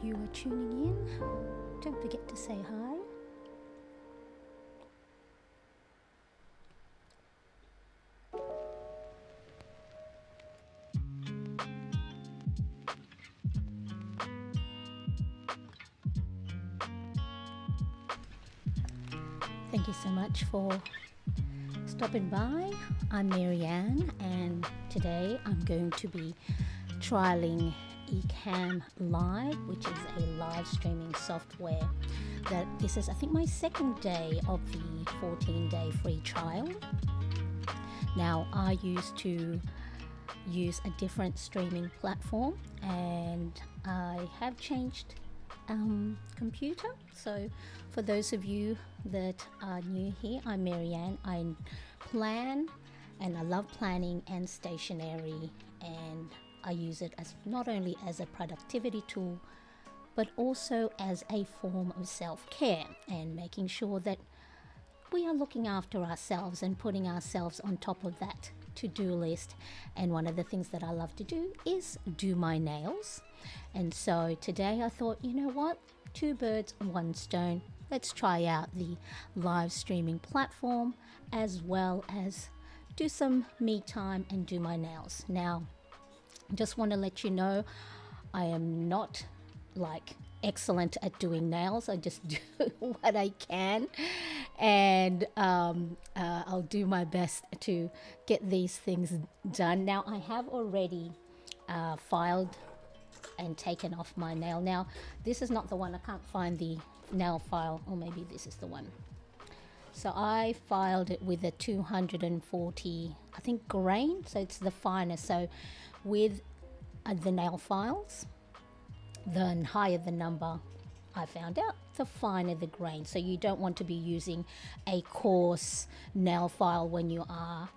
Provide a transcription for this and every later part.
you are tuning in, don't forget to say hi. Thank you so much for stopping by. I'm Marianne, and today I'm going to be trialing Ecamm Live, which is a live streaming software. That this is, I think, my second day of the 14-day free trial. Now, I used to use a different streaming platform, and I have changed computer. So for those of you that are new here, I'm Marianne. I plan, and I love planning and stationery, and I use it as not only as a productivity tool but also as a form of self-care and making sure that we are looking after ourselves and putting ourselves on top of that to-do list. And one of the things that I love to do is do my nails. And so today I thought, you know what, two birds, one stone. Let's try out the live streaming platform as well as do some me time and do my nails. Now, just want to let you know, I am not like excellent at doing nails. I just do what I can, and I'll do my best to get these things done. Now, I have already filed and taken off my nail. Now, this is not the one. I can't find the nail file, or maybe this is the one. So I filed it with a 240, I think, grain. So it's the finest. So with the nail files, the higher the number, I found out, the finer the grain. So you don't want to be using a coarse nail file when you are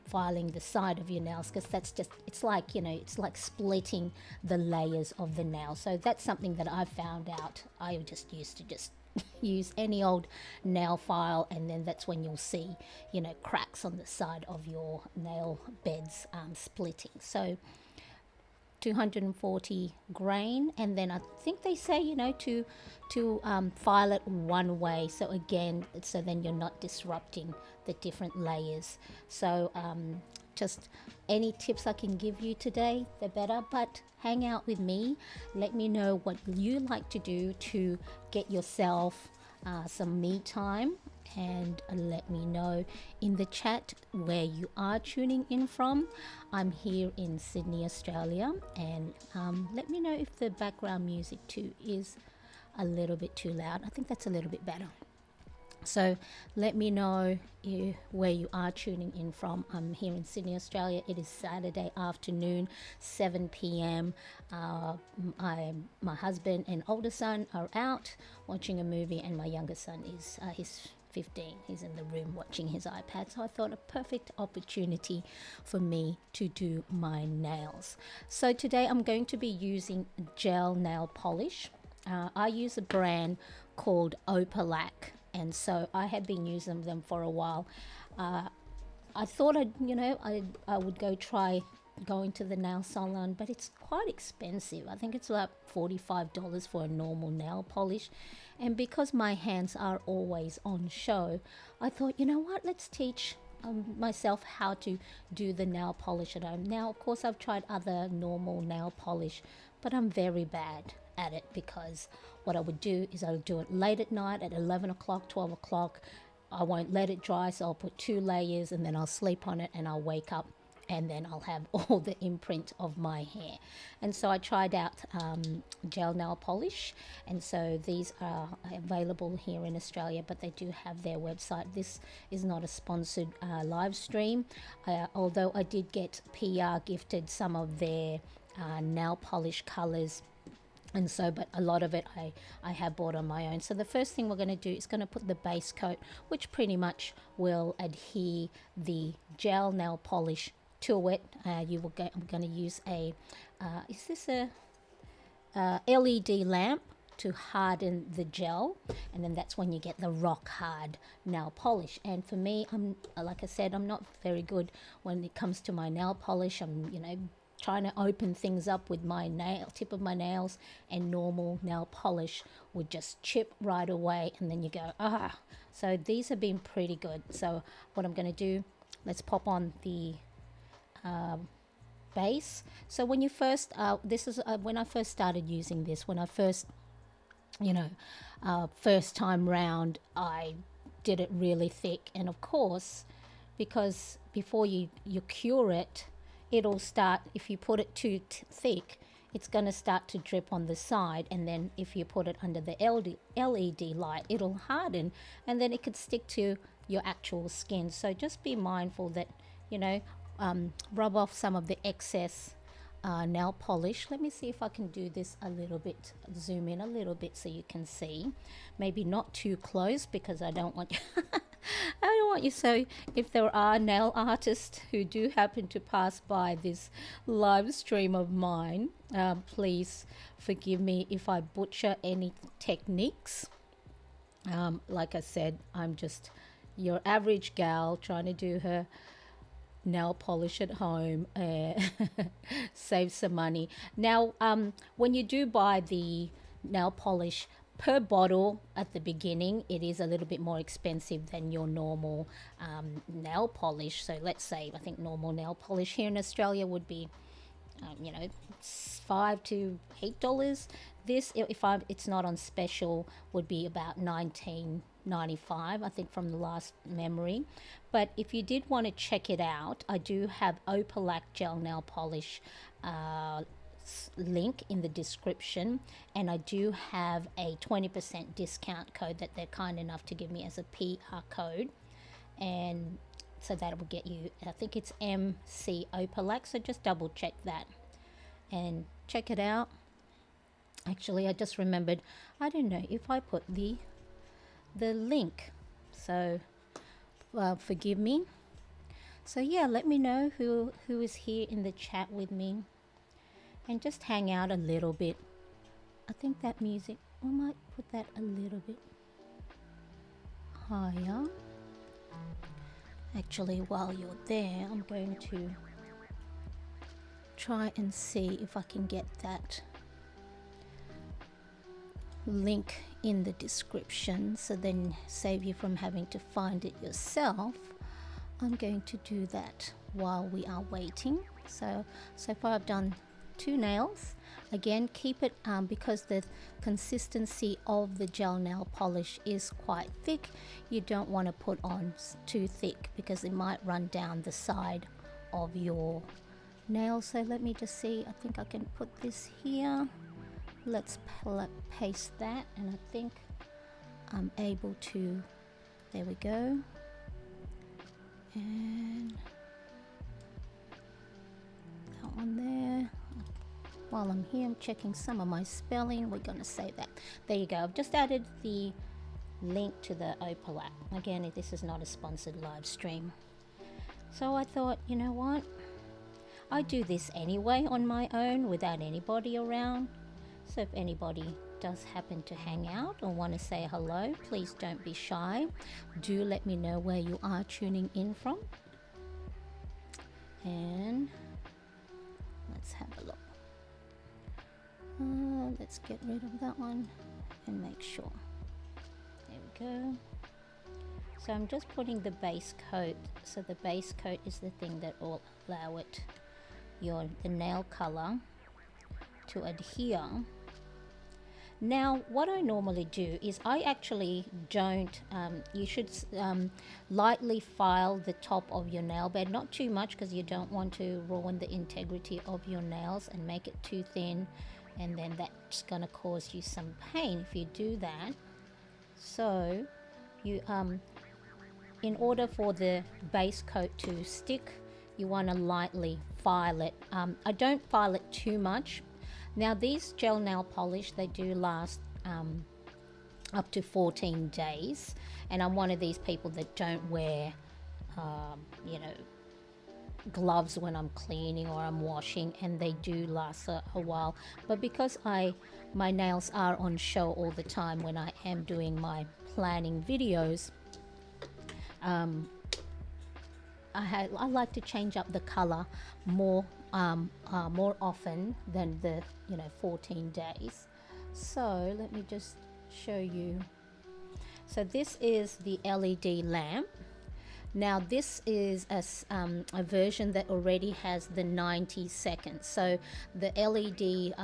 filing the side of your nails, because that's just, it's like, you know, it's like splitting the layers of the nail. So that's something that I found out. I just used to just use any old nail file, and then that's when you'll see, you know, cracks on the side of your nail beds splitting. So 240 grain, and then I think they say, you know, to file it one way. So again, so then you're not disrupting the different layers. So just any tips I can give you today, the better. But hang out with me. Let me know what you like to do to get yourself some me time, and let me know in the chat where you are tuning in from. I'm here in Sydney, Australia, and let me know if the background music too is a little bit too loud. I think that's a little bit better. So let me know where you are tuning in from. I'm here in Sydney, Australia. It is Saturday afternoon, 7 p.m. My husband and older son are out watching a movie, and my younger son is he's 15. He's in the room watching his iPad. So I thought a perfect opportunity for me to do my nails. So today I'm going to be using gel nail polish. I use a brand called Opalac, and so I have been using them for a while. I thought I would go try going to the nail salon, but it's quite expensive. I think it's about $45 for a normal nail polish. And because my hands are always on show, I thought, you know what, let's teach myself how to do the nail polish at home. Now, of course, I've tried other normal nail polish, but I'm very bad at it, because what I would do is I would do it late at night at 11 o'clock, 12 o'clock. I won't let it dry, so I'll put 2 layers, and then I'll sleep on it, and I'll wake up, and then I'll have all the imprint of my hair. And so I tried out gel nail polish, and so these are available here in Australia, but they do have their website. This is not a sponsored live stream, although I did get PR gifted some of their nail polish colors. And so, but a lot of it I have bought on my own. So the first thing we're going to do is going to put the base coat, which pretty much will adhere the gel nail polish to it. I'm going to use a, is this a LED lamp to harden the gel, and then that's when you get the rock hard nail polish. And for me, like I said, I'm not very good when it comes to my nail polish. I'm, trying to open things up with my tip of my nails, and normal nail polish would just chip right away, and then you go, ah. So these have been pretty good. So what I'm going to do, let's pop on the base. So when you first, this is when I first started using this, when I first, first time round, I did it really thick. And of course, because before you cure it, it'll start, if you put it too thick, it's going to start to drip on the side. And then if you put it under the LED light, it'll harden, and then it could stick to your actual skin. So just be mindful that, rub off some of the excess nail polish. Let me see if I can do this a little bit, zoom in a little bit so you can see. Maybe not too close, because I don't want you I don't want you. So if there are nail artists who do happen to pass by this live stream of mine, please forgive me if I butcher any techniques. Like I said, I'm just your average gal trying to do her nail polish at home, save some money. Now, when you do buy the nail polish per bottle at the beginning, it is a little bit more expensive than your normal nail polish. So let's say, I think normal nail polish here in Australia would be $5 to $8. This, if it's not on special, would be about $19.95, I think, from the last memory. But if you did want to check it out, I do have Opalac gel nail polish link in the description, and I do have a 20% discount code that they're kind enough to give me as a PR code, and so that will get you, I think it's MC Opalac, so just double check that and check it out. Actually, I just remembered, I don't know if I put the link, so forgive me. So yeah, let me know who is here in the chat with me, and just hang out a little bit. I think that music, I might put that a little bit higher. Actually, while you're there, I'm going to try and see if I can get that link in the description, so then save you from having to find it yourself. I'm going to do that while we are waiting. So far I've done 2 nails. Again, keep it because the consistency of the gel nail polish is quite thick. You don't want to put on too thick, because it might run down the side of your nail. So let me just see, I think I can put this here. Let's paste that, and I think I'm able to, there we go. And that one there. While I'm here, I'm checking some of my spelling. We're going to save that. There you go. I've just added the link to the Opalac. Again, this is not a sponsored live stream. So I thought, you know what? I do this anyway on my own without anybody around. So if anybody does happen to hang out or want to say hello, please don't be shy. Do let me know where you are tuning in from. And let's have a look. Let's get rid of that one and make sure. There we go. So I'm just putting the base coat. So the base coat is the thing that will allow it, the nail color, to adhere. Now, what I normally do is I actually don't, you should lightly file the top of your nail bed, not too much, because you don't want to ruin the integrity of your nails and make it too thin, and then that's going to cause you some pain if you do that. So you, in order for the base coat to stick, you want to lightly file it. I don't file it too much. Now, these gel nail polish, they do last up to 14 days, and I'm one of these people that don't wear gloves when I'm cleaning or I'm washing, and they do last a while. But because my nails are on show all the time when I am doing my planning videos, I like to change up the color more more often than the 14 days. So let me just show you. So this is the LED lamp. Now this is a version that already has the 90 seconds. So the LED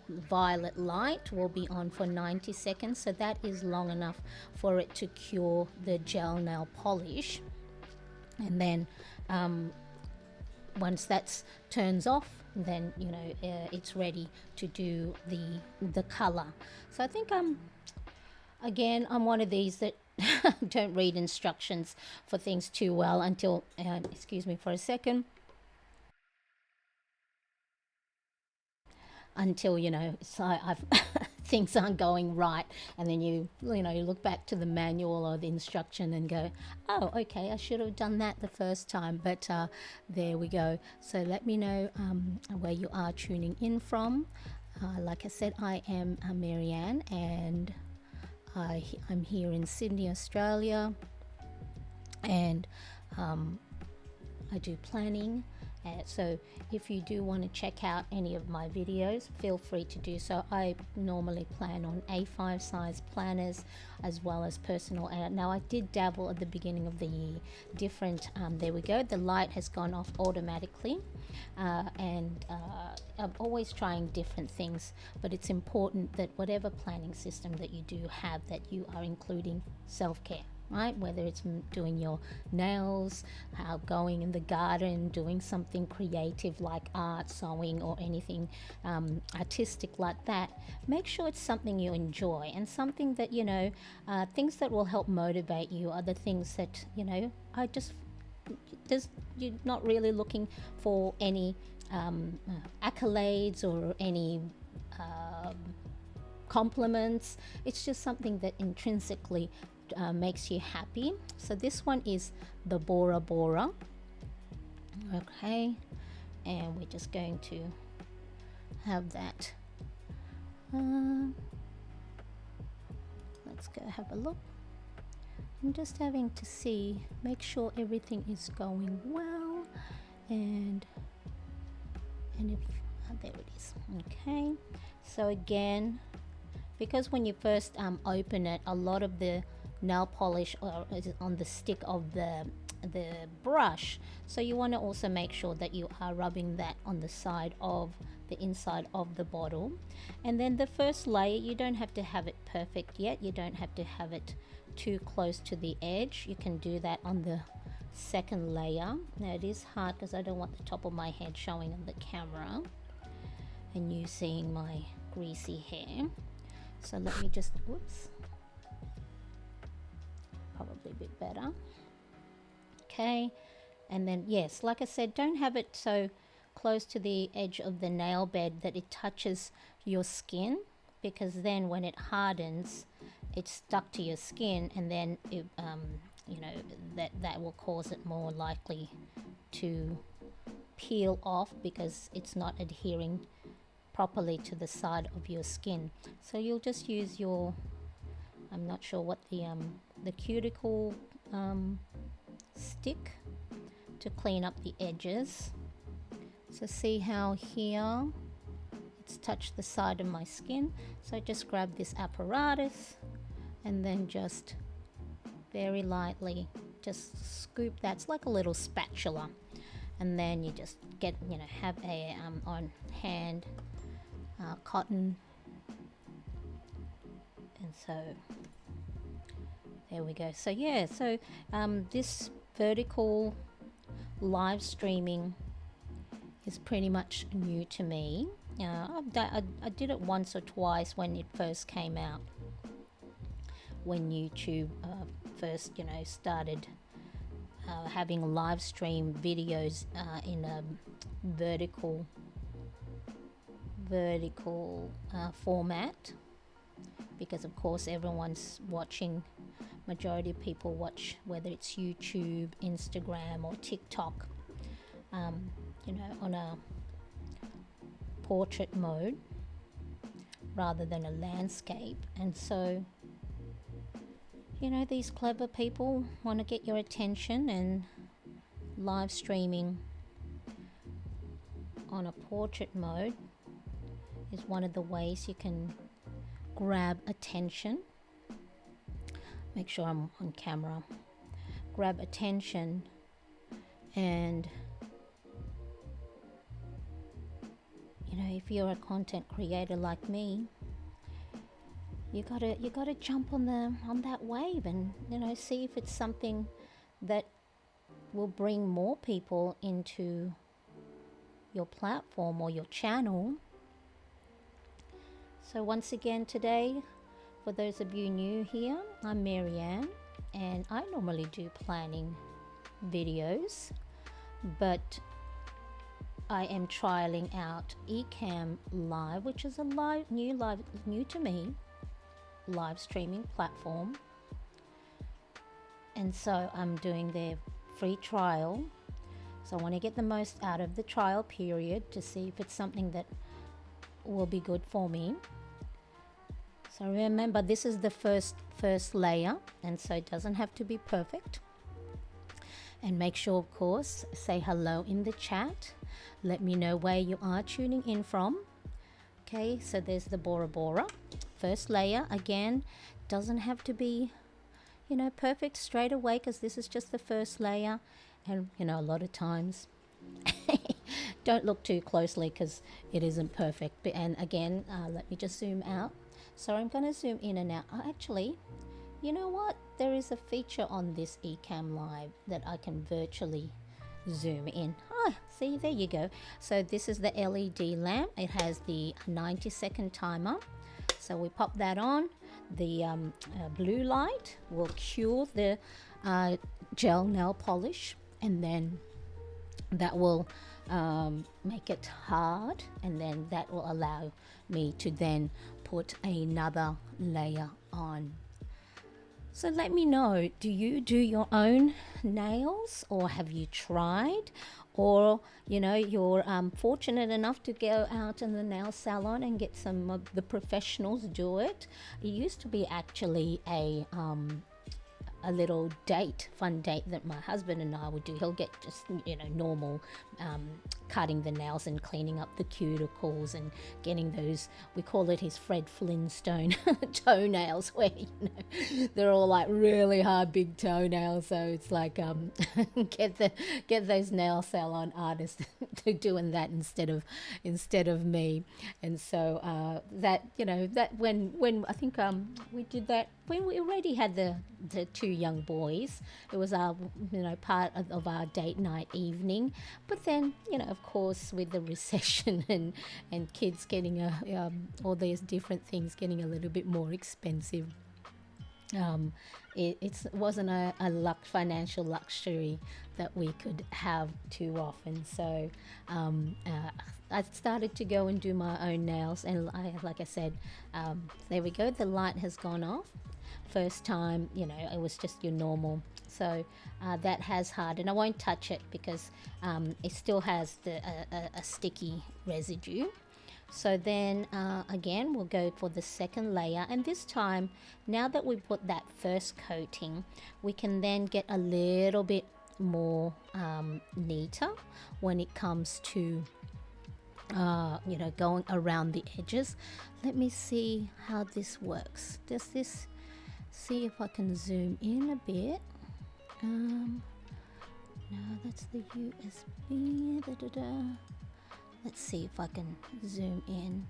violet light will be on for 90 seconds. So that is long enough for it to cure the gel nail polish. And then once that turns off, then it's ready to do the color. So I think again, I'm one of these that don't read instructions for things too well until, excuse me for a second, until so I've things aren't going right, and then you look back to the manual or the instruction and go, oh, okay, I should have done that the first time. But there we go. So let me know where you are tuning in from. Like I said, I am Marianne, and I'm here in Sydney, Australia, and I do planning. So if you do want to check out any of my videos, feel free to do so. I normally plan on A5 size planners as well as personal. Now I did dabble at the beginning of the year, different, there we go, the light has gone off automatically, and I'm always trying different things, but it's important that whatever planning system that you do have, that you are including self-care. Right, whether it's doing your nails, going in the garden, doing something creative like art, sewing, or anything artistic like that, make sure it's something you enjoy, and something that things that will help motivate you are the things that you're not really looking for any accolades or any compliments. It's just something that intrinsically makes you happy. So this one is the Bora Bora. Okay, and we're just going to have that. Let's go have a look. I'm just having to see, make sure everything is going well, and if there it is. Okay, so again, because when you first open it, a lot of the nail polish is on the stick of the brush, so you want to also make sure that you are rubbing that on the side of the inside of the bottle. And then the first layer, you don't have to have it perfect yet, you don't have to have it too close to the edge. You can do that on the second layer. Now it is hard because I don't want the top of my head showing on the camera and you seeing my greasy hair. So let me just, whoops, probably a bit better. Okay, and then yes, like I said, don't have it so close to the edge of the nail bed that it touches your skin, because then when it hardens, it's stuck to your skin, and then it, that will cause it more likely to peel off because it's not adhering properly to the side of your skin. So you'll just use your, I'm not sure what the cuticle stick to clean up the edges. So see how here it's touched the side of my skin. So I just grab this apparatus and then just very lightly just scoop that. It's like a little spatula, and then you just get, have a on hand cotton, and so there we go. So yeah, so this vertical live streaming is pretty much new to me. I did it once or twice when it first came out, when YouTube first started having live stream videos in a vertical format, because of course everyone's watching, majority of people watch, whether it's YouTube, Instagram or TikTok, on a portrait mode rather than a landscape. And so these clever people want to get your attention, and live streaming on a portrait mode is one of the ways you can grab attention. Make sure I'm on camera. Grab attention, and you know, if you're a content creator like me, you gotta jump on that wave, and you know, see if it's something that will bring more people into your platform or your channel. So once again today, for those of you new here, I'm Marianne, and I normally do planning videos, but I am trialing out Ecamm Live, which is a new to me live streaming platform. And so I'm doing their free trial. So I want to get the most out of the trial period to see if it's something that will be good for me. So remember, this is the first layer, and so it doesn't have to be perfect. And make sure, of course, say hello in the chat. Let me know where you are tuning in from. Okay, so there's the Bora Bora. First layer, again, doesn't have to be, you know, perfect straight away, because this is just the first layer. And, you know, a lot of times, don't look too closely because it isn't perfect. And again, let me just zoom out. So I'm going to zoom in and out. Actually, you know what? There is a feature on this Ecamm Live that I can virtually zoom in. See, there you go. So this is the LED lamp. It has the 90-second timer. So we pop that on. The blue light will cure the gel nail polish, and then that will make it hard, and then that will allow me to then put another layer on. So let me know, do you do your own nails, or have you tried? Or, you know, you're fortunate enough to go out in the nail salon and get some of the professionals do it. It used to be actually a little fun date that my husband and I would do. He'll get just, you know, normal cutting the nails and cleaning up the cuticles and getting those, we call it his Fred Flintstone toenails, where, you know, they're all like really hard big toenails. So it's like get those nail salon artists to doing that instead of me. And so that, you know, that when I think we did that when we already had the two young boys. It was our, you know, part of our date night evening. But then, you know, of course, with the recession and kids getting all these different things getting a little bit more expensive, it wasn't a financial luxury that we could have too often. So I started to go and do my own nails, and like I said, there we go, the light has gone off. First time, you know, it was just your normal. So that has hardened. I won't touch it because it still has a sticky residue. So then again, we'll go for the second layer, and this time, now that we put that first coating, we can then get a little bit more neater when it comes to you know, going around the edges. Let me see how this works. Does this, see if I can zoom in a bit. No, that's the USB. Let's see if I can zoom in.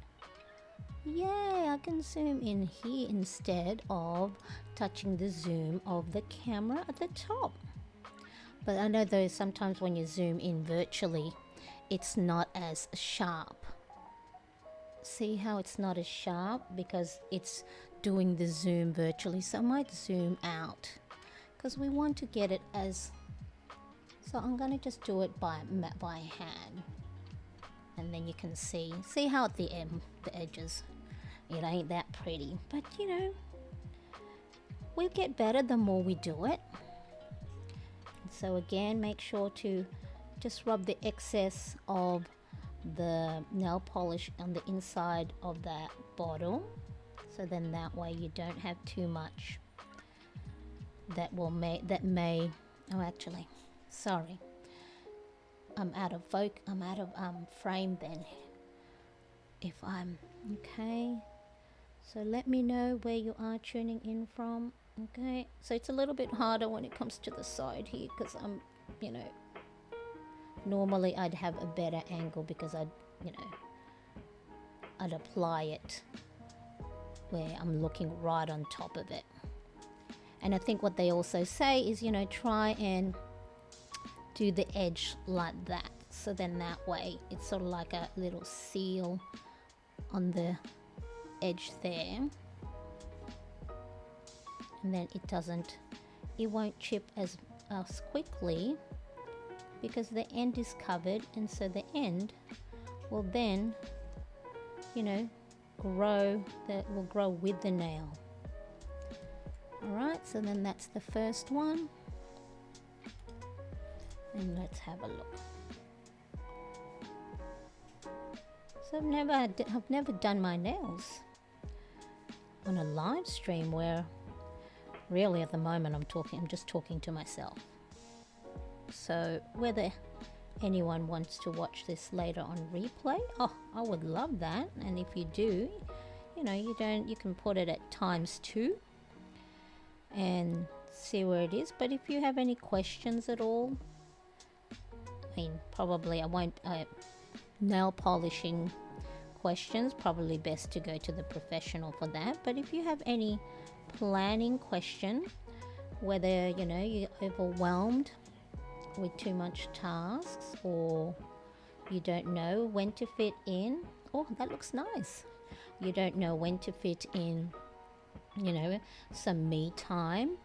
Yay, I can zoom in here instead of touching the zoom of the camera at the top. But I know though, sometimes when you zoom in virtually, it's not as sharp. See how it's not as sharp because it's doing the zoom virtually. So I might zoom out because we want to get it as, so I'm going to just do it by hand, and then you can see how at the edges it ain't that pretty, but you know, we'll get better the more we do it. So again, make sure to just rub the excess of the nail polish on the inside of that bottle, so then that way you don't have too much that may, oh actually, sorry, I'm out of frame then. If I'm okay. So let me know where you are tuning in from. Okay. So it's a little bit harder when it comes to the side here because I'm, you know, normally I'd have a better angle because I'd apply it where I'm looking right on top of it. And I think what they also say is, try and do the edge like that. So then that way it's sort of like a little seal on the edge there. And then it won't chip as quickly because the end is covered, and so the end will then, will grow with the nail. Alright, so then that's the first one. And let's have a look. So I've never done my nails on a live stream where really at the moment I'm just talking to myself. So whether anyone wants to watch this later on replay, I would love that. And if you do, you can put it at ×2 and see where it is. But if you have any questions at all, probably I won't nail polishing questions, probably best to go to the professional for that. But if you have any planning question, whether you're overwhelmed with too much tasks or you don't know when to fit in, that looks nice, you don't know when to fit in some me time,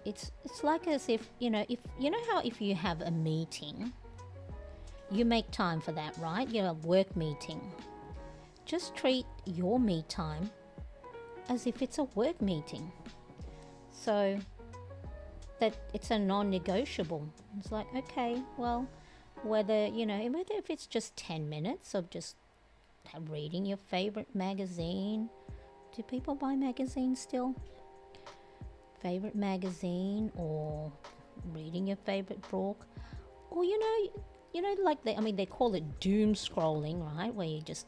it's like as if if you have a meeting, you make time for that, right? Your work meeting, just treat your me time as if it's a work meeting, so that it's a non-negotiable. It's like, okay, well, whether if it's just 10 minutes of just reading your favorite magazine. Do people buy magazines still? Favorite magazine, or reading your favorite book, or like they call it doom scrolling, right? Where you just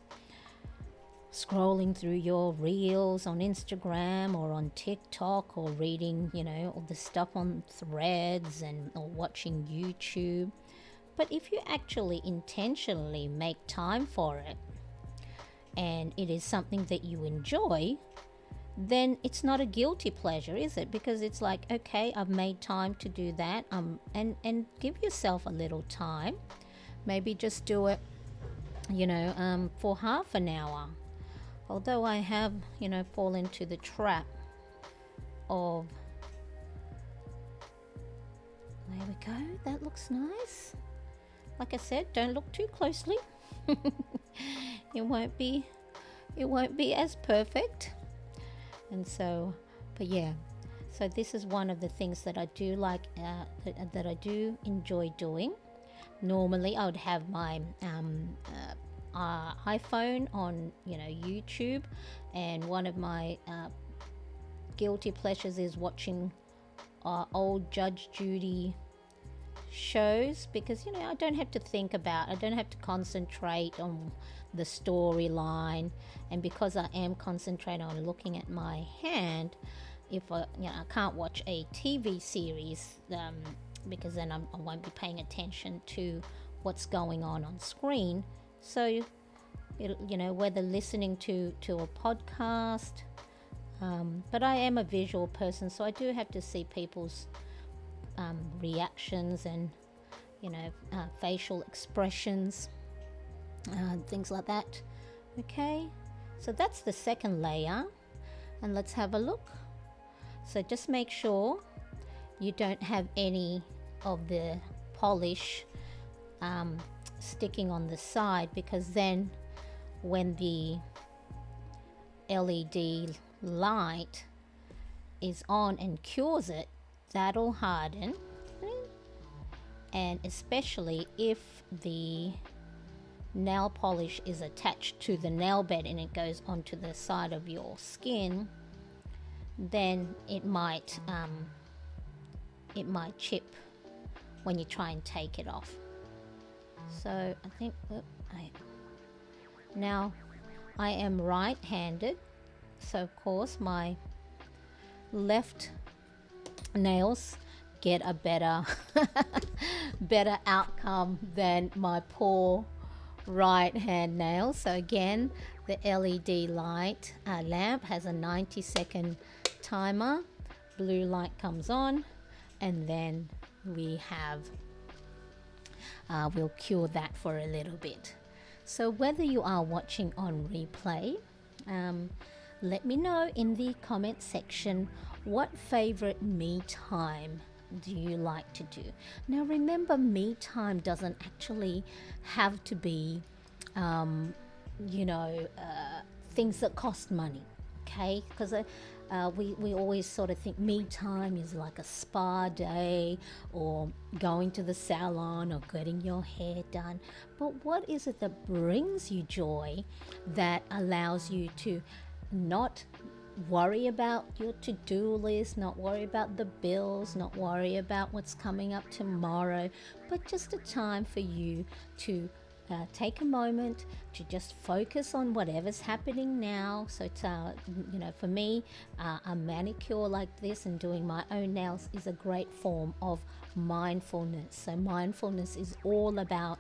scrolling through your reels on Instagram or on TikTok, or reading, all the stuff on Threads or watching YouTube. But if you actually intentionally make time for it, and it is something that you enjoy, then it's not a guilty pleasure, is it? Because it's like, okay, I've made time to do that, and give yourself a little time. Maybe just do it, for half an hour. Although I have, fallen into the trap of, there we go, that looks nice. Like I said, don't look too closely. It won't be as perfect. And so, but yeah, so this is one of the things that I do like, that I do enjoy doing. Normally I would have my iPhone on YouTube, and one of my guilty pleasures is watching old Judge Judy shows, because I don't have to concentrate on the storyline, and because I am concentrating on looking at my hand, if I can't watch a TV series, because then I won't be paying attention to what's going on screen. So whether listening to a podcast, but I am a visual person, so I do have to see people's reactions and facial expressions, things like that. Okay, so that's the second layer, and let's have a look. So just make sure you don't have any of the polish sticking on the side, because then when the LED light is on and cures it, that'll harden. And especially if the nail polish is attached to the nail bed and it goes onto the side of your skin, then it might chip when you try and take it off. So I think now I am right-handed, so of course my left nails get a better better outcome than my poor right hand nails. So again, the LED light lamp has a 90-second timer. Blue light comes on, and then we have we'll cure that for a little bit. So whether you are watching on replay, let me know in the comment section what favorite me time do you like to do. Now remember, me time doesn't actually have to be things that cost money, okay? Because we always sort of think me time is like a spa day or going to the salon or getting your hair done. But what is it that brings you joy, that allows you to not worry about your to-do list, not worry about the bills, not worry about what's coming up tomorrow, but just a time for you to take a moment to just focus on whatever's happening now. So it's for me, a manicure like this and doing my own nails is a great form of mindfulness. So mindfulness is all about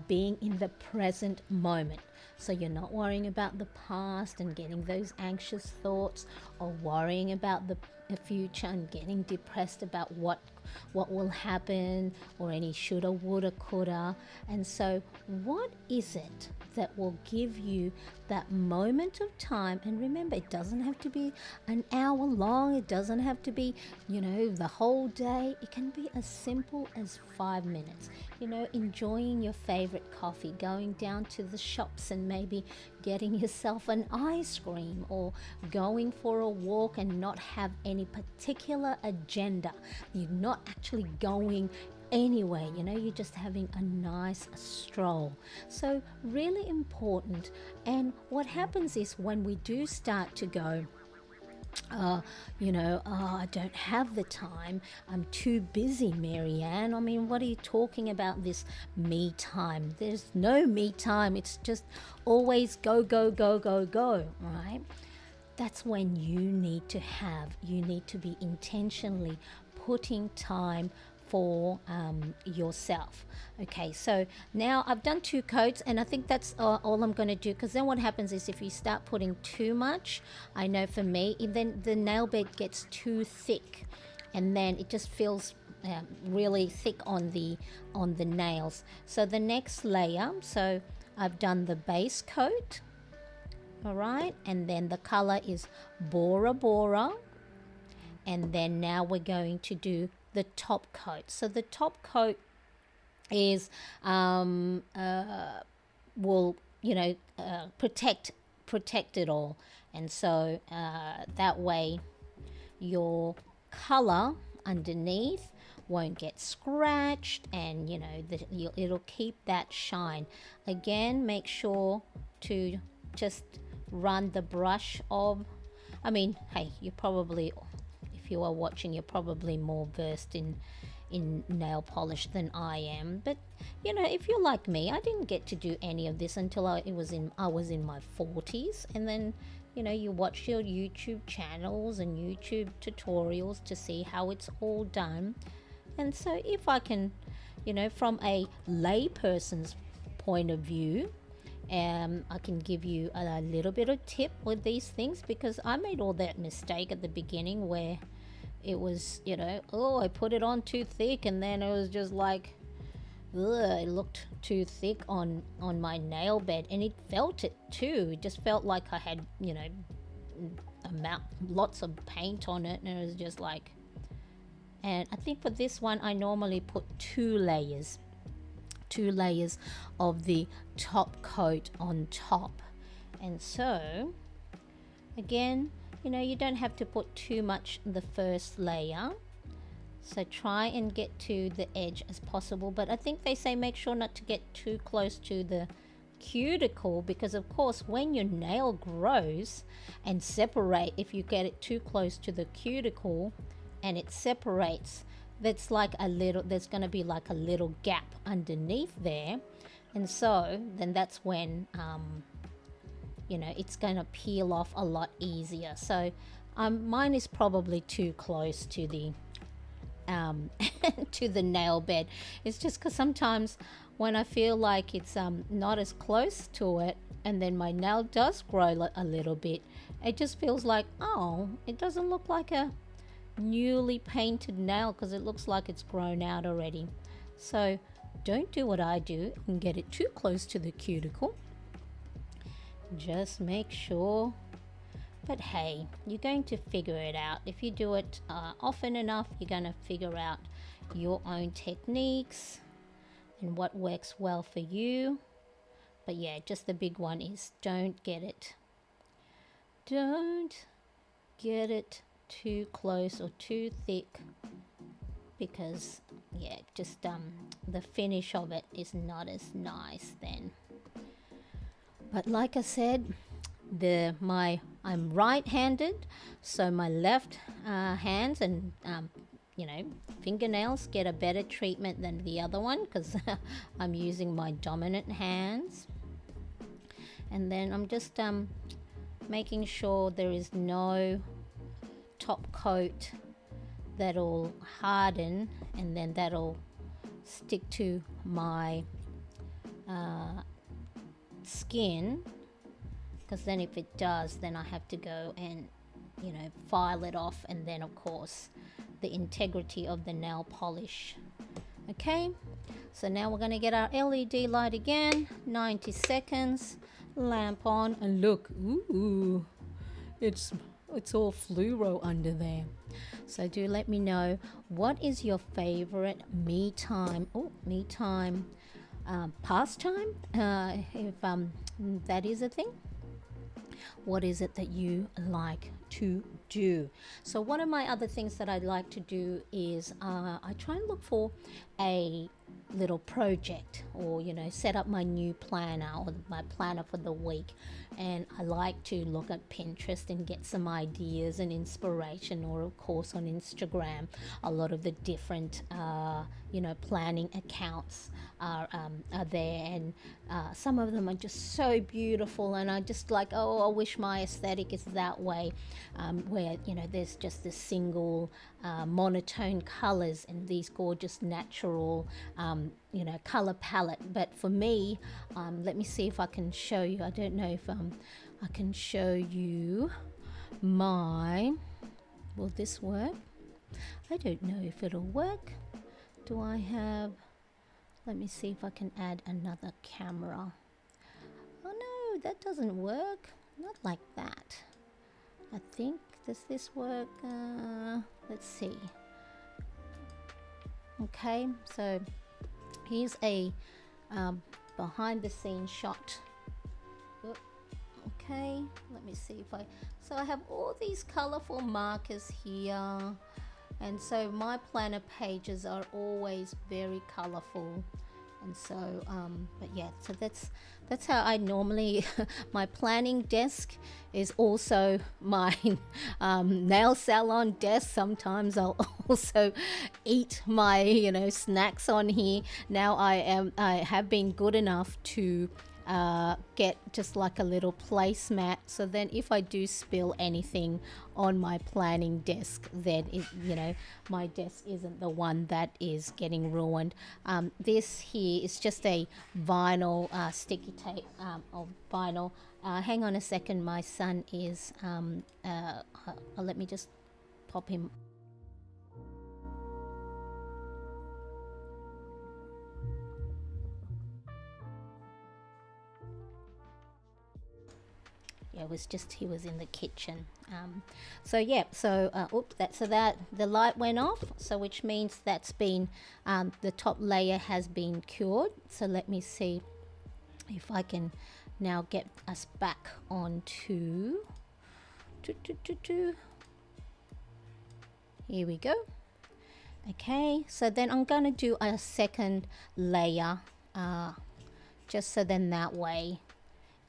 being in the present moment. So you're not worrying about the past and getting those anxious thoughts, or worrying about the future and getting depressed about what will happen, or any shoulda, woulda, coulda. And so what is it that will give you that moment of time? And remember, it doesn't have to be an hour long, it doesn't have to be the whole day. It can be as simple as 5 minutes, enjoying your favorite coffee, going down to the shops and maybe getting yourself an ice cream, or going for a walk and not have any particular agenda. You're not actually going anyway, you're just having a nice stroll. So really important. And what happens is, when we do start to go, I don't have the time, I'm too busy, Marianne. I mean, what are you talking about, this me time? There's no me time. It's just always go, go, go, go, go, right? That's when you need to be intentionally putting time for yourself. Okay, so now I've done 2 coats, and I think that's all I'm going to do, because then what happens is, if you start putting too much, I know for me, then the nail bed gets too thick, and then it just feels really thick on the nails. So the next layer, so I've done the base coat, all right, and then the color is Bora Bora, and then now we're going to do the top coat. So the top coat is will protect it all, and so that way your color underneath won't get scratched, and it'll keep that shine. Again, make sure to just run the brush hey, you probably, if you are watching, you're probably more versed in nail polish than I am. But if you're like me, I didn't get to do any of this until I was in my 40s, and then you watch your YouTube channels and YouTube tutorials to see how it's all done. And so if I can, from a lay person's point of view, I can give you a little bit of tip with these things, because I made all that mistake at the beginning where it was, I put it on too thick, and then it was just like, it looked too thick on my nail bed, and it felt it too. It just felt like I had, lots of paint on it, and it was just like, and I think for this one, I normally put 2 layers of the top coat on top. And so again, you don't have to put too much the first layer, so try and get to the edge as possible. But I think they say make sure not to get too close to the cuticle, because of course when your nail grows and separate, if you get it too close to the cuticle and it separates, that's like a little, there's going to be like a little gap underneath there. And so then that's when, it's going to peel off a lot easier. So mine is probably too close to the to the nail bed. It's just because sometimes when I feel like it's not as close to it, and then my nail does grow a little bit, it just feels like, oh, it doesn't look like a newly painted nail because it looks like it's grown out already. So don't do what I do and get it too close to the cuticle. Just make sure. But hey, you're going to figure it out. If you do it often enough, you're going to figure out your own techniques and what works well for you. But yeah, just the big one is don't get it too close or too thick, because yeah, just the finish of it is not as nice then. But like I said, I'm right-handed, so my left hands and fingernails get a better treatment than the other one because I'm using my dominant hands. And then I'm just making sure there is no top coat that'll harden and then that'll stick to my skin, because then if it does, then I have to go and file it off, and then of course the integrity of the nail polish. Okay, so now we're going to get our LED light again. 90 seconds, lamp on, and look, ooh, it's all fluoro under there. So do let me know, what is your favorite me time pastime, if that is a thing. What is it that you like to do? So one of my other things that I like to do is I try and look for a little project, or set up my new planner or my planner for the week, and I like to look at Pinterest and get some ideas and inspiration, or of course on Instagram a lot of the different planning accounts are there, and some of them are just so beautiful, and I just like, oh, I wish my aesthetic is that way, where there's just this single monotone colors and these gorgeous natural color palette. But for me, let me see if I can show you. I don't know if I can show you my, will this work? I don't know if it'll work. Do I have, let me see if I can add another camera. Oh no, that doesn't work. Not like that. I think, does this work? Let's see. Okay, so here's a behind the scenes shot. Okay, let me see if so I have all these colorful markers here, and so my planner pages are always very colorful. And so but yeah, so that's how I normally my planning desk is also my nail salon desk. Sometimes I'll also eat my snacks on here. Now I have been good enough to get just like a little placemat, so then if I do spill anything on my planning desk, then my desk isn't the one that is getting ruined. This here is just a vinyl sticky tape or vinyl. Hang on a second, my son is let me just pop him. Yeah, it was just, he was in the kitchen. So yeah, so that the light went off, so which means that's been the top layer has been cured. So let me see if I can now get us back onto here we go. Okay, so then I'm going to do a second layer, just so then that way,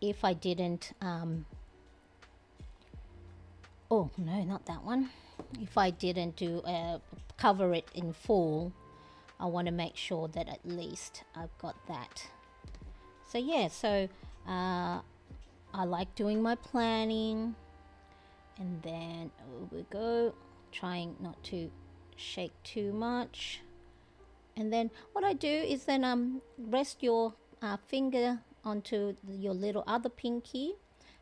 if I didn't oh no, not that one. if I didn't do cover it in full, I want to make sure that at least I've got that. So yeah, so I like doing my planning, and then we go, trying not to shake too much. And then what I do is then rest your finger onto your little other pinky,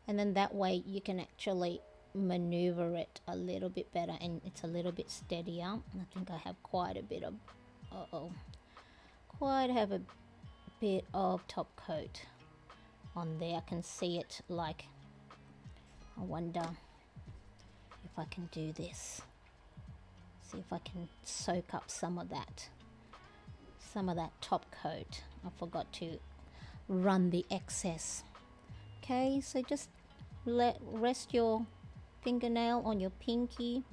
and then that way you can actually maneuver it a little bit better, and it's a little bit steadier. I think I have quite a bit of a bit of top coat on there. I can see it. Like, I wonder if I can do this, see if I can soak up some of that top coat. I forgot to run the excess. Okay, so just rest your fingernail on your pinky,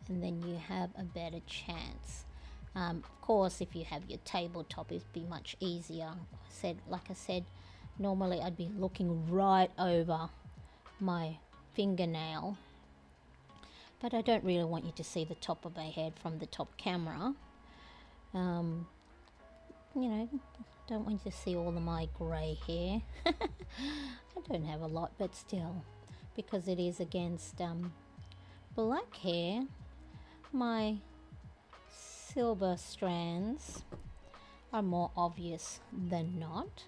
and then you have a better chance. Of course, if you have your tabletop, it'd be much easier. Like I said, normally I'd be looking right over my fingernail, but I don't really want you to see the top of my head from the top camera. You know, don't want you to see all of my grey hair. I don't have a lot, but still, because it is against black hair, my silver strands are more obvious than not.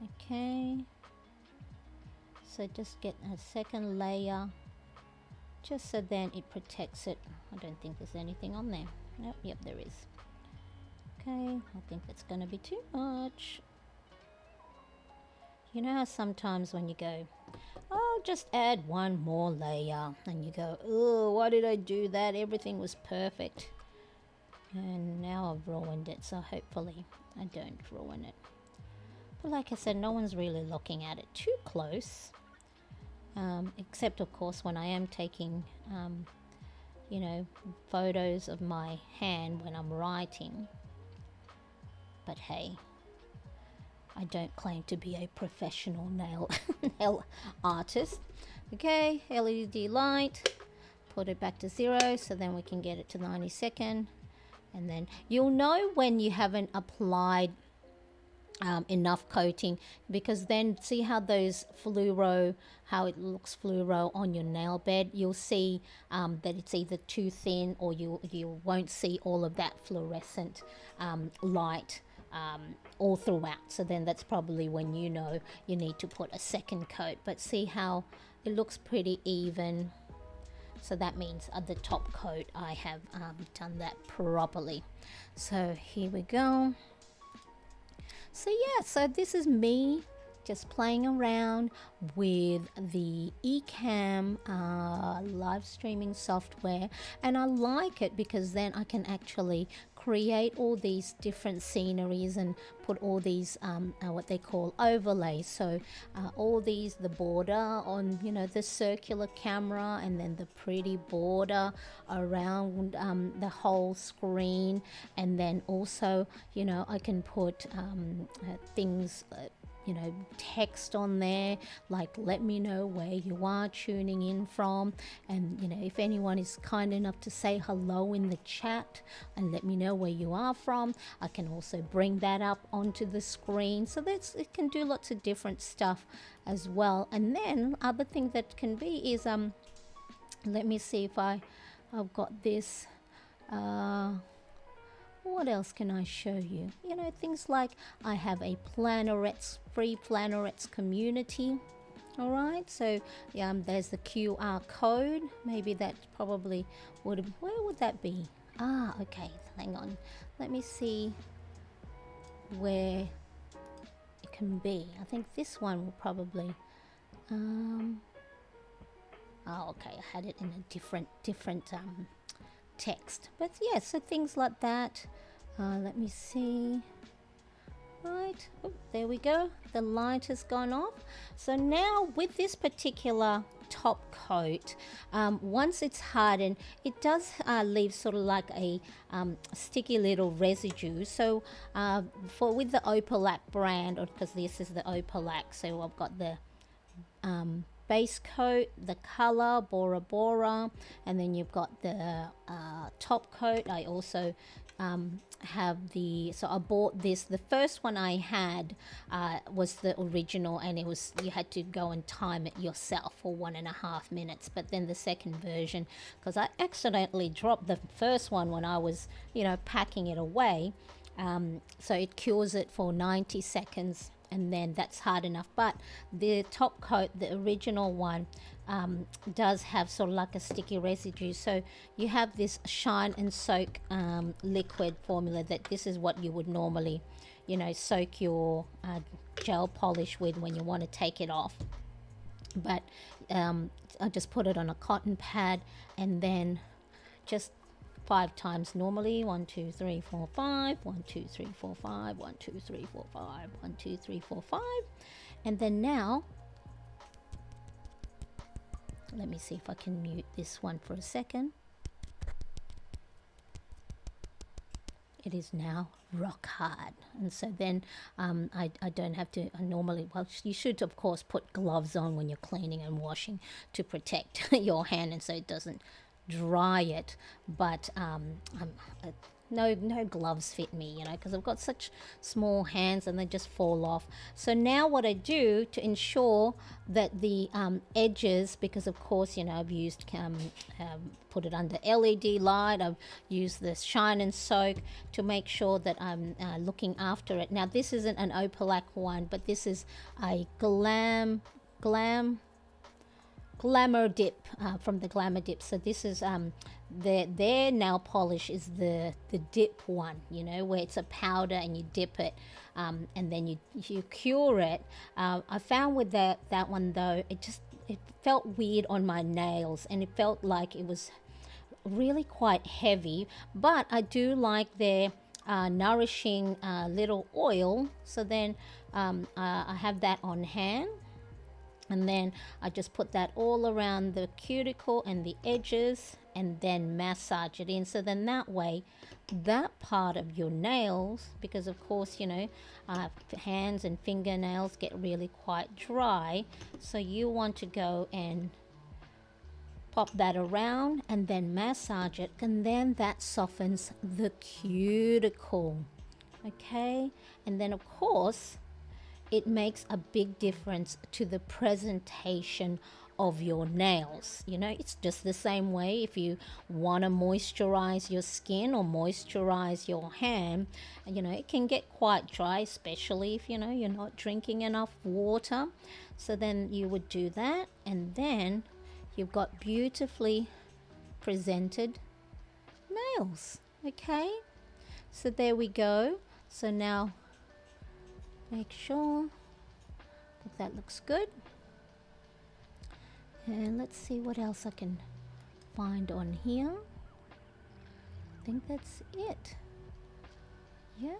Okay, so just get a second layer, just so then it protects it. I don't think there's anything on there. Nope, yep, there is. Okay, I think that's going to be too much. You know how sometimes when you go, oh, just add one more layer, and you go, oh, why did I do that? Everything was perfect. And now I've ruined it, so hopefully I don't ruin it. But like I said, no one's really looking at it too close. Except, of course, when I am taking, you know, photos of my hand when I'm writing. But hey, I don't claim to be a professional nail artist. Okay, LED light, put it back to 0, so then we can get it to 92nd. And then you'll know when you haven't applied enough coating, because then see how those fluoro, how it looks fluoro on your nail bed. You'll see that it's either too thin, or you won't see all of that fluorescent light all throughout. So then that's probably when you know you need to put a second coat. But see how it looks pretty even. So that means at the top coat I have done that properly. So here we go. So yeah, so this is me just playing around with the Ecamm live streaming software, and I like it because then I can actually create all these different sceneries and put all these what they call overlays. So all these, the border on, you know, the circular camera, and then the pretty border around the whole screen, and then also, you know, I can put things, you know, text on there, like let me know where you are tuning in from, and you know, if anyone is kind enough to say hello in the chat and let me know where you are from, I can also bring that up onto the screen. So that's, it can do lots of different stuff as well. And then other thing that can be is let me see if I've got this. What else can I show you? You know, things like I have a free Planarets community. All right, so there's the QR code. Maybe that probably would, where would that be? Ah, okay, hang on. Let me see where it can be. I think this one will probably, oh, okay, I had it in a different text. But yeah, so things like that. Let me see. Right, oh, there we go. The light has gone off. So now with this particular top coat, once it's hardened, it does leave sort of like a sticky little residue. So with the Opalac brand, or because this is the Opalac, so I've got the base coat, the color Bora Bora, and then you've got the top coat. I also have the, so I bought this, the first one I had was the original, and it was, you had to go and time it yourself for 1.5 minutes. But then the second version, because I accidentally dropped the first one when I was, you know, packing it away, so it cures it for 90 seconds, and then that's hard enough. But the top coat, the original one, does have sort of like a sticky residue. So you have this shine and soak liquid formula, that this is what you would normally, you know, soak your gel polish with when you want to take it off. But I just put it on a cotton pad, and then just 5 times normally. 1 2 3 4 5, 1 2 3 4 5, 1 2 3 4 5, 1 2 3 4 5. And then now, let me see if I can mute this one for a second. It is now rock hard, and so then I don't have to, I normally, well, you should of course put gloves on when you're cleaning and washing to protect your hand, and so it doesn't dry it. But no gloves fit me, you know, because I've got such small hands and they just fall off. So now what I do to ensure that the edges, because of course, you know, I've used put it under LED light, I've used this shine and soak to make sure that I'm looking after it. Now this isn't an Opalac one, but this is a Glamour Dip, from the Glamour Dip. So this is their nail polish is the dip one, you know, where it's a powder and you dip it, and then you cure it. I found with that one though, it felt weird on my nails, and it felt like it was really quite heavy. But I do like their nourishing little oil, so then I have that on hand. And then I just put that all around the cuticle and the edges, and then massage it in. So then that way, that part of your nails, because of course, you know, hands and fingernails get really quite dry. So you want to go and pop that around and then massage it. And then that softens the cuticle. Okay? And then of course, it makes a big difference to the presentation of your nails. You know, it's just the same way if you want to moisturize your skin or moisturize your hand. You know, it can get quite dry, especially if, you know, you're not drinking enough water. So then you would do that, and then you've got beautifully presented nails. Okay, so there we go. So now make sure that looks good, and let's see what else I can find on here. I think that's it. Yeah,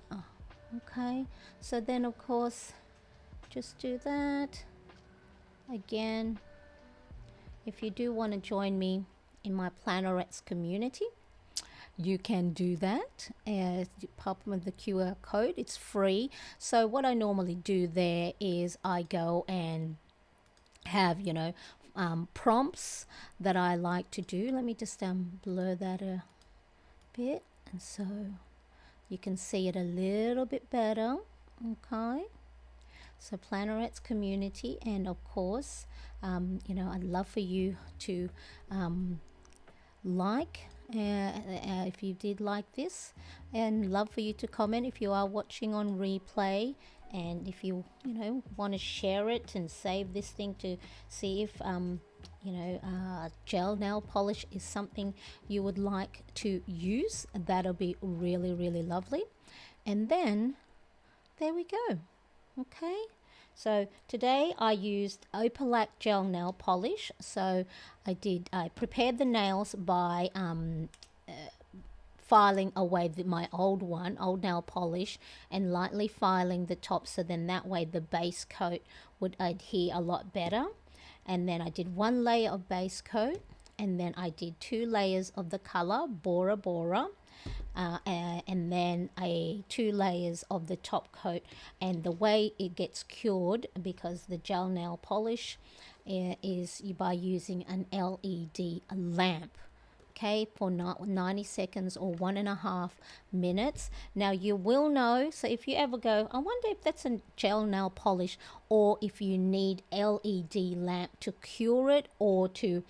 okay. So then of course, just do that again. If you do want to join me in my Plannerettes community, you can do that. Pop with the QR code, it's free. So what I normally do there is I go and have, you know, prompts that I like to do. Let me just blur that a bit, and so you can see it a little bit better. Okay, so Plannerettes community, and of course, you know, I'd love for you to like, if you did like this, and love for you to comment if you are watching on replay, and if you know, want to share it and save this thing to see if you know, gel nail polish is something you would like to use. That'll be really, really lovely. And then there we go. Okay, so today I used Opalac gel nail polish. So I prepared the nails by filing away my old nail polish, and lightly filing the top, so then that way the base coat would adhere a lot better. And then I did 1 layer of base coat, and then I did 2 layers of the color Bora Bora, and then 2 layers of the top coat. And the way it gets cured, because the gel nail polish is by using an LED lamp, okay, for 90 seconds or 1.5 minutes. Now you will know, so if you ever go, I wonder if that's a gel nail polish, or if you need LED lamp to cure it, or to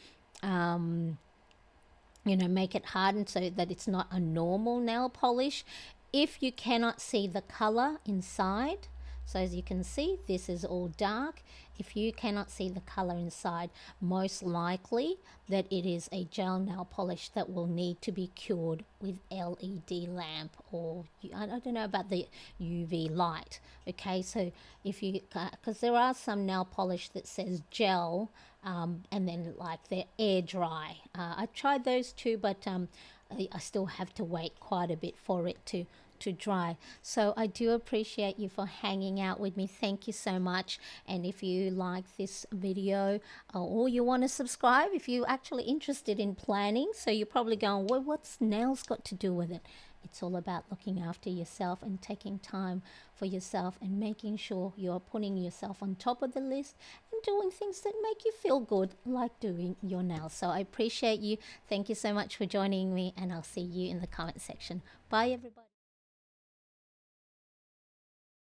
make it harden so that it's not a normal nail polish. If you cannot see the color inside, so as you can see, this is all dark. If you cannot see the color inside, most likely that it is a gel nail polish that will need to be cured with LED lamp, or I don't know about the UV light. Okay, so if you, because there are some nail polish that says gel, and then like they're air dry. I tried those too, but I still have to wait quite a bit for it to dry. So I do appreciate you for hanging out with me. Thank you so much. And if you like this video, or you want to subscribe, if you're actually interested in planning, so you're probably going, well, what's nails got to do with it? It's all about looking after yourself and taking time for yourself, and making sure you're putting yourself on top of the list and doing things that make you feel good, like doing your nails. So I appreciate you. Thank you so much for joining me, and I'll see you in the comment section. Bye, everybody.